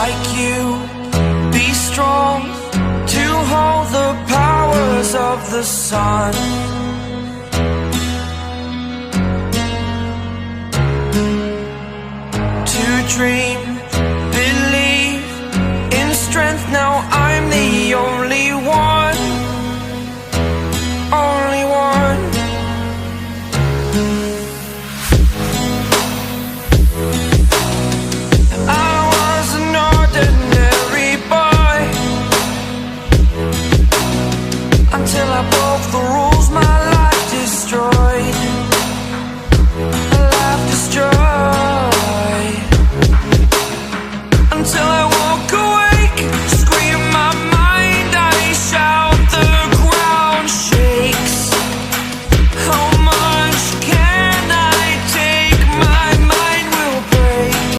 like you. Be strong to hold the powers of the sun. To dream